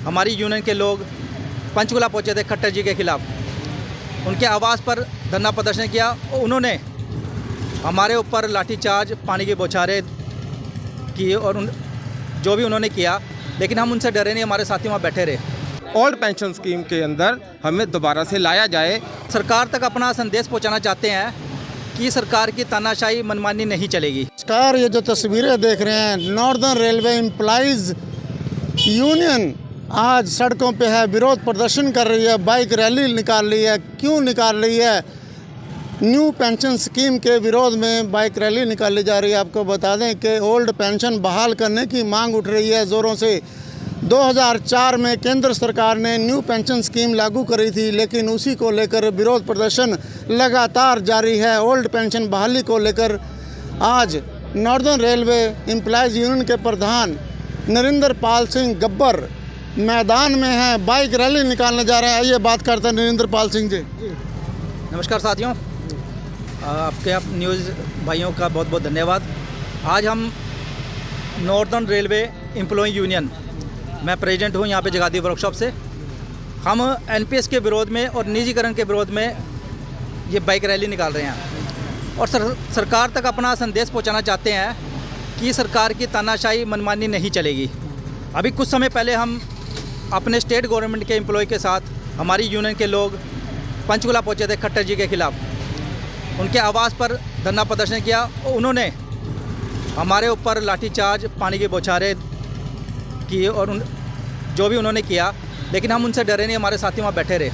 हमारी यूनियन के लोग पंचकुला पहुंचे थे खट्टर जी के खिलाफ। उनके आवास पर धरना प्रदर्शन किया और उन्होंने हमारे ऊपर लाठीचार्ज, पानी की बौछारें की और जो भी उन्होंने किया, लेकिन हम उनसे डरे नहीं, हमारे साथी वहाँ बैठे रहे। ओल्ड पेंशन स्कीम के अंदर हमें दोबारा से लाया जाए। सरकार तक अपना संदेश पहुँचाना चाहते हैं कि सरकार की तानाशाही मनमानी नहीं चलेगी। सरकार ये जो तस्वीरें देख रहे हैं, नॉर्दर्न रेलवे एम्प्लॉइज़ यूनियन आज सड़कों पे है, विरोध प्रदर्शन कर रही है, बाइक रैली निकाल रही है। क्यों निकाल रही है? न्यू पेंशन स्कीम के विरोध में बाइक रैली निकाली जा रही है। आपको बता दें कि ओल्ड पेंशन बहाल करने की मांग उठ रही है ज़ोरों से। 2004 में केंद्र सरकार ने न्यू पेंशन स्कीम लागू करी थी, लेकिन उसी को लेकर विरोध प्रदर्शन लगातार जारी है। ओल्ड पेंशन बहाली को लेकर आज नॉर्दर्न रेलवे एम्प्लॉइज़ यूनियन के प्रधान नरेंद्र पाल सिंह गब्बर मैदान में हैं, बाइक रैली निकालने जा रहे हैं। आइए बात करते हैं नरेंद्र पाल सिंह जी। नमस्कार साथियों, आपके आप न्यूज़ भाइयों का बहुत बहुत धन्यवाद। आज हम नॉर्दर्न रेलवे एम्प्लॉय यूनियन, मैं प्रेसिडेंट हूँ यहाँ पे जगादी वर्कशॉप से। हम एनपीएस के विरोध में और निजीकरण के विरोध में ये बाइक रैली निकाल रहे हैं और सरकार तक अपना संदेश पहुँचाना चाहते हैं कि सरकार की तानाशाही मनमानी नहीं चलेगी। अभी कुछ समय पहले हम अपने स्टेट गवर्नमेंट के एम्प्लॉय के साथ, हमारी यूनियन के लोग पंचकुला पहुँचे थे खट्टर जी के खिलाफ। उनके आवास पर धरना प्रदर्शन किया और उन्होंने हमारे ऊपर लाठीचार्ज, पानी की बौछारें की और जो भी उन्होंने किया, लेकिन हम उनसे डरे नहीं, हमारे साथी वहाँ बैठे रहे।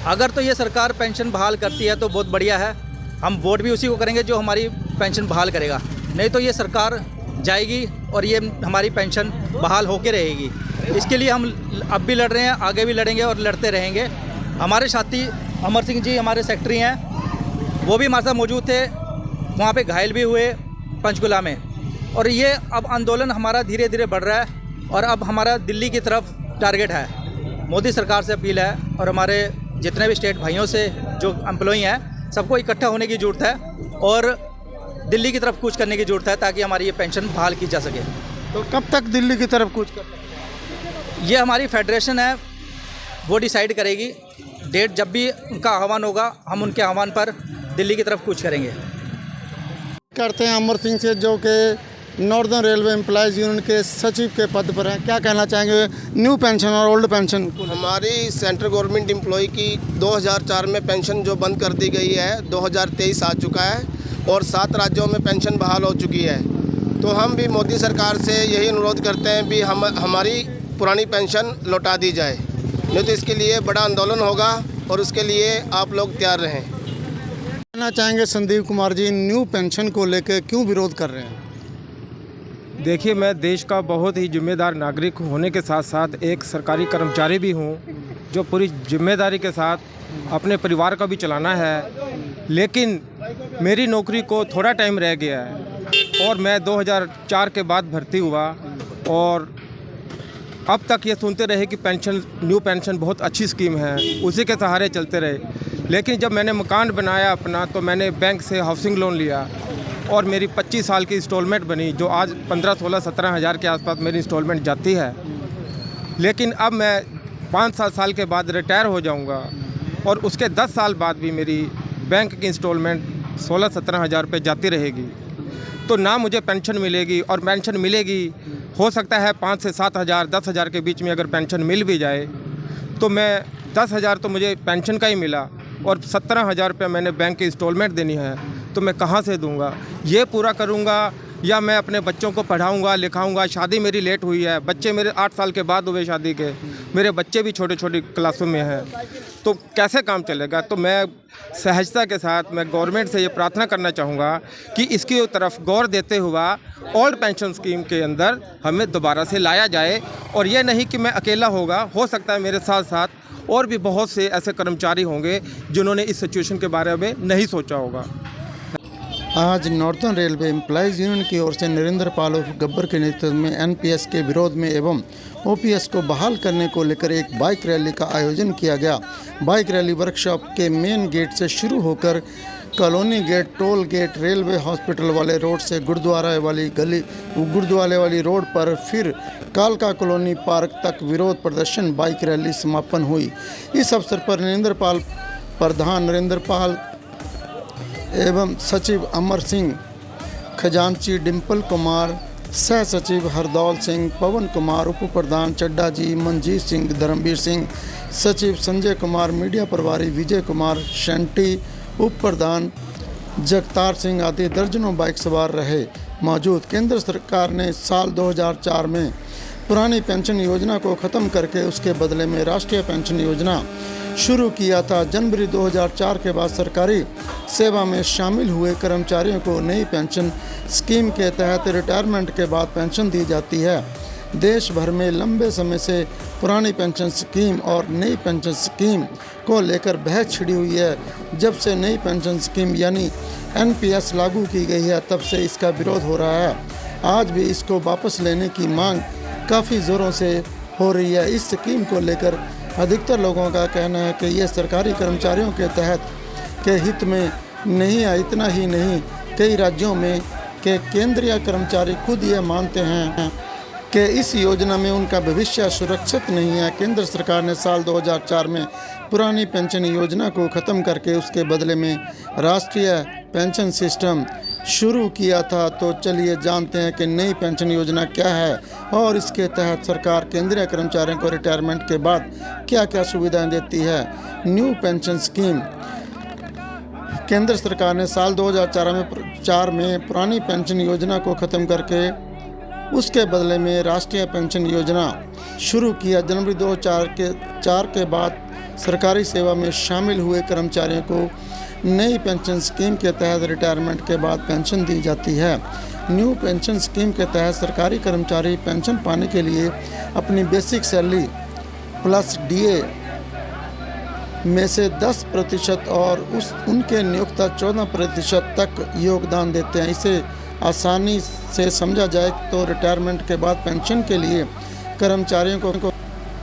अगर तो ये सरकार पेंशन बहाल करती है तो बहुत बढ़िया है, हम वोट भी उसी को करेंगे जो हमारी पेंशन बहाल करेगा। नहीं तो ये सरकार जाएगी और ये हमारी पेंशन बहाल होकर रहेगी। इसके लिए हम अब भी लड़ रहे हैं, आगे भी लड़ेंगे और लड़ते रहेंगे। हमारे साथी अमर सिंह जी हमारे सेक्रेटरी हैं, वो भी हमारे साथ मौजूद थे, वहाँ पे घायल भी हुए पंचकुला में। और ये अब आंदोलन हमारा धीरे धीरे बढ़ रहा है और अब हमारा दिल्ली की तरफ टारगेट है। मोदी सरकार से अपील है और हमारे जितने भी स्टेट भाइयों से जो एम्प्लॉई हैं, सबको इकट्ठा होने की ज़रूरत है और दिल्ली की तरफ कूच करने की ज़रूरत है ताकि हमारी ये पेंशन बहाल की जा सके। तो कब तक दिल्ली की तरफ कूच कर? ये हमारी फेडरेशन है, वो डिसाइड करेगी। डेट जब भी उनका आह्वान होगा, हम उनके आह्वान पर दिल्ली की तरफ कूच करेंगे। करते हैं अमर सिंह से, जो कि नॉर्दर्न रेलवे एम्प्लॉइज़ यूनियन के सचिव के पद पर हैं। क्या कहना चाहेंगे न्यू पेंशन और ओल्ड पेंशन? हमारी सेंट्रल गवर्नमेंट एम्प्लॉय की 2004 में पेंशन जो बंद कर दी गई है, 2023 आ चुका है और 7 राज्यों में पेंशन बहाल हो चुकी है। तो हम भी मोदी सरकार से यही अनुरोध करते हैं भी हमारी पुरानी पेंशन लौटा दी जाए, नहीं तो इसके लिए बड़ा आंदोलन होगा और उसके लिए आप लोग तैयार रहें। कहना चाहेंगे संदीप कुमार जी, न्यू पेंशन को लेकर क्यों विरोध कर रहे हैं? देखिए, मैं देश का बहुत ही जिम्मेदार नागरिक होने के साथ साथ एक सरकारी कर्मचारी भी हूँ, जो पूरी जिम्मेदारी के साथ अपने परिवार का भी चलाना है। लेकिन मेरी नौकरी को थोड़ा टाइम रह गया है और मैं 2004 के बाद भर्ती हुआ और अब तक ये सुनते रहे कि पेंशन, न्यू पेंशन बहुत अच्छी स्कीम है, उसी के सहारे चलते रहे। लेकिन जब मैंने मकान बनाया अपना, तो मैंने बैंक से हाउसिंग लोन लिया और मेरी 25 साल की इंस्टॉलमेंट बनी, जो आज 15, 16, 17 हज़ार के आसपास मेरी इंस्टॉलमेंट जाती है। लेकिन अब मैं 5-7 साल के बाद रिटायर हो जाऊंगा और उसके 10 साल बाद भी मेरी बैंक की इंस्टॉलमेंट 16-17 हज़ार रुपये जाती रहेगी। तो ना मुझे पेंशन मिलेगी, और पेंशन मिलेगी हो सकता है 5 से 7 हज़ार, 10 हज़ार के बीच में अगर पेंशन मिल भी जाए तो मैं 10 हज़ार तो मुझे पेंशन का ही मिला और 17 हज़ार रुपये मैंने बैंक की इंस्टॉलमेंट देनी है, तो मैं कहाँ से दूंगा? ये पूरा करूंगा या मैं अपने बच्चों को पढ़ाऊंगा लिखाऊंगा? शादी मेरी लेट हुई है, बच्चे मेरे 8 साल के बाद हुए शादी के, मेरे बच्चे भी छोटे छोटी क्लासों में हैं, तो कैसे काम चलेगा? तो मैं सहजता के साथ मैं गवर्नमेंट से ये प्रार्थना करना चाहूँगा कि इसकी तरफ गौर देते हुआ ओल्ड पेंशन स्कीम के अंदर हमें दोबारा से लाया जाए। और ये नहीं कि मैं अकेला होगा, हो सकता है मेरे साथ साथ और भी बहुत से ऐसे कर्मचारी होंगे जिन्होंने इस सिचुएशन के बारे में नहीं सोचा होगा। आज नॉर्दर्न रेलवे एम्प्लॉइज़ यूनियन की ओर से नरेंद्र पाल गब्बर के नेतृत्व में एनपीएस के विरोध में एवं ओपीएस को बहाल करने को लेकर एक बाइक रैली का आयोजन किया गया। बाइक रैली वर्कशॉप के मेन गेट से शुरू होकर colony gate, toll gate, railway hospital वाले रोड से गुरुद्वारे वाली रोड पर फिर कालका कॉलोनी पार्क तक विरोध प्रदर्शन बाइक रैली समापन हुई। इस अवसर पर प्रधान नरेंद्र पाल एवं सचिव अमर सिंह, खजांची डिम्पल कुमार, सह सचिव हरदौल सिंह, पवन कुमार, उप प्रधान चड्डा जी, मनजीत सिंह, धर्मवीर सिंह, सचिव संजय कुमार, मीडिया प्रभारी विजय कुमार, शंटी, उप प्रधान जगतार सिंह आदि दर्जनों बाइक सवार रहे मौजूद। केंद्र सरकार ने साल 2004 में पुरानी पेंशन योजना को ख़त्म करके उसके बदले में राष्ट्रीय पेंशन योजना शुरू किया था। जनवरी 2004 के बाद सरकारी सेवा में शामिल हुए कर्मचारियों को नई पेंशन स्कीम के तहत रिटायरमेंट के बाद पेंशन दी जाती है। देश भर में लंबे समय से पुरानी पेंशन स्कीम और नई पेंशन स्कीम को लेकर बहस छिड़ी हुई है। जब से नई पेंशन स्कीम यानी NPS लागू की गई है, तब से इसका विरोध हो रहा है। आज भी इसको वापस लेने की मांग काफ़ी ज़ोरों से हो रही है। इस स्कीम को लेकर अधिकतर लोगों का कहना है कि यह सरकारी कर्मचारियों के तहत के हित में नहीं है। इतना ही नहीं, कई राज्यों में के केंद्रीय कर्मचारी खुद ये मानते हैं कि इस योजना में उनका भविष्य सुरक्षित नहीं है। केंद्र सरकार ने साल 2004 में पुरानी पेंशन योजना को ख़त्म करके उसके बदले में राष्ट्रीय पेंशन सिस्टम शुरू किया था। तो चलिए जानते हैं कि नई पेंशन योजना क्या है और इसके तहत सरकार केंद्रीय कर्मचारियों को रिटायरमेंट के बाद क्या क्या सुविधाएं देती है। New pension scheme. केंद्र सरकार ने साल 2004 में पुरानी पेंशन योजना को ख़त्म करके उसके बदले में राष्ट्रीय पेंशन योजना शुरू किया। जनवरी 2004 के बाद सरकारी सेवा में शामिल हुए कर्मचारियों को नई पेंशन स्कीम के तहत रिटायरमेंट के बाद पेंशन दी जाती है। न्यू पेंशन स्कीम के तहत सरकारी कर्मचारी पेंशन पाने के लिए अपनी बेसिक सैलरी प्लस DA में से 10% और उनके नियोक्ता 14% तक योगदान देते हैं। इसे आसानी से समझा जाए तो रिटायरमेंट के बाद पेंशन के लिए कर्मचारियों को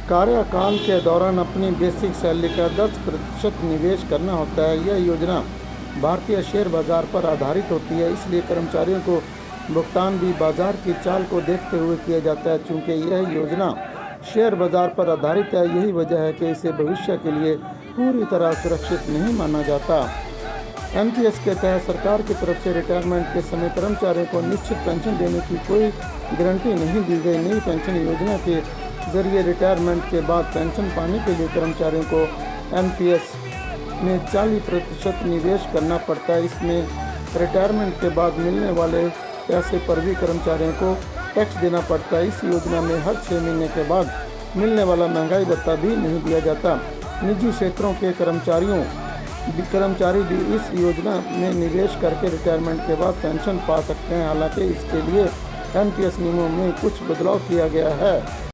कार्यकाल के दौरान अपनी बेसिक सैलरी का 10% निवेश करना होता है। यह योजना भारतीय शेयर बाजार पर आधारित होती है, इसलिए कर्मचारियों को भुगतान भी बाजार की चाल को देखते हुए किया जाता है। चूँकि यह योजना शेयर बाजार पर आधारित है, यही वजह है कि इसे भविष्य के लिए पूरी तरह सुरक्षित नहीं माना जाता। NPS के तहत सरकार की तरफ से रिटायरमेंट के समय कर्मचारियों को निश्चित पेंशन देने की कोई गारंटी नहीं दी गई। नई पेंशन योजना के जरिए रिटायरमेंट के बाद पेंशन पाने के लिए कर्मचारियों को NPS में 40% निवेश करना पड़ता है। इसमें रिटायरमेंट के बाद मिलने वाले पैसे पर भी कर्मचारियों को टैक्स देना पड़ता है। इस योजना में हर 6 महीने के बाद मिलने वाला महंगाई भत्ता भी नहीं दिया जाता। निजी क्षेत्रों के कर्मचारी भी इस योजना में निवेश करके रिटायरमेंट के बाद पेंशन पा सकते हैं। हालांकि इसके लिए NPS नियमों में कुछ बदलाव किया गया है।